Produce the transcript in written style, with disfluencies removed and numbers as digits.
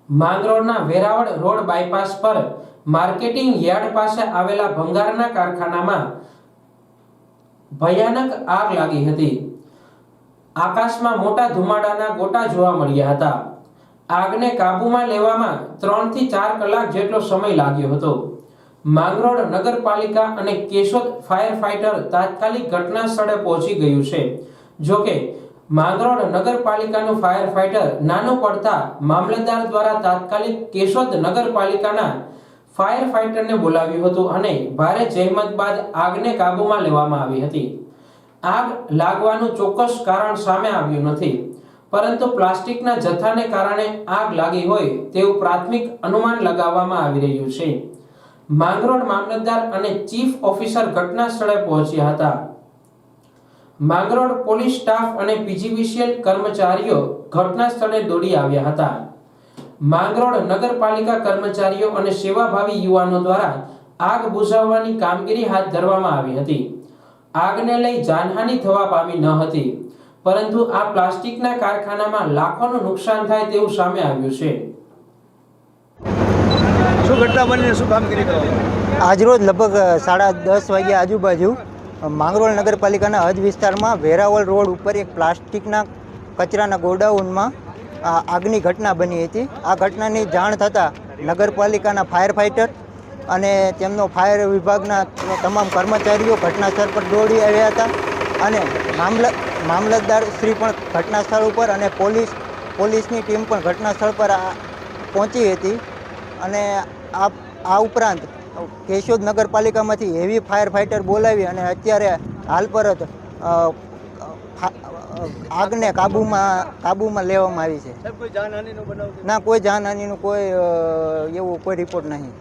માંગરોળના Veraval road bypass પર marketing yard પાસે આવેલા ભંગારના કારખાનામાં ભયાનક આગ લાગી હતી। આકાશમાં મોટા ધુમાડાના ગોટા જોવા મળ્યા હતા। આગને કાબૂમાં લેવામાં 3 થી 4 કલાક જેટલો સમય લાગ્યો હતો। માંગરોળ નગરપાલિકા અને કેશોદ ફાયર ફાઈટર તાત્કાલિક ઘટના સ્થળે પહોંચી ગયું છે। જોકે માંગરોળ નગરપાલિકાનું ફાયર ફાઈટર નાનું પડતા મામલતદાર દ્વારા તાત્કાલિક કેશોદ નગરપાલિકાના ફાયર ફાઈટરને બોલાવ્યું હતું અને ભારે જહેમત બાદ આગને કાબૂમાં લેવામાં આવી હતી। આગ લાગવાનું ચોક્કસ કારણ સામે આવ્યું નથી, પરંતુ પ્લાસ્ટિકના જથ્થાને કારણે આગ લાગી હોય તેવું પ્રાથમિક અનુમાન લગાવવામાં આવી રહ્યું છે। માંગરોળ મામલતદાર અને ચીફ ઓફિસર ઘટના સ્થળે પહોંચ્યા હતા। માંગરોળ પોલીસ સ્ટાફ અને પીજીવીસીએલ કર્મચારીઓ ઘટના સ્થળે દોડી આવ્યા હતા। માંગરોળ નગરપાલિકા કર્મચારીઓ અને સેવાભાવી યુવાનો દ્વારા આગ બુઝાવવાની કામગીરી હાથ ધરવામાં આવી હતી। આગને લઈ જાનહાનિ થવા પામી ન હતી, પરંતુ આ પ્લાસ્ટિકના કારખાનામાં લાખોનું નુકસાન થાય તેવું સામે આવ્યું છે। શું ઘટના બનીને શું કામગીરી કરવામાં? આજરોજ લગભગ 10:30 વાગ્યા આજુબાજુ માંગરોળ નગરપાલિકાના હદ વિસ્તારમાં વેરાવળ રોડ ઉપર એક પ્લાસ્ટિકના કચરાના ગોડાઉનમાં આગની ઘટના બની હતી। આ ઘટનાની જાણ થતાં નગરપાલિકાના ફાયર ફાઈટર અને તેમનો ફાયર વિભાગના તમામ કર્મચારીઓ ઘટના સ્થળ પર દોડી આવ્યા હતા અને મામલતદાર શ્રી પણ ઘટના સ્થળ ઉપર અને પોલીસની ટીમ પણ ઘટના સ્થળ પર પહોંચી હતી અને આ ઉપરાંત કેશોદ નગરપાલિકામાંથી હેવી ફાયર ફાઈટર બોલાવી અને અત્યારે હાલ પર જ આગને કાબૂમાં લેવામાં આવી છે। કોઈ જાનહાનિનો બનાવ? ના, કોઈ જાનહાનિનો કોઈ એવો કોઈ રિપોર્ટ નહીં।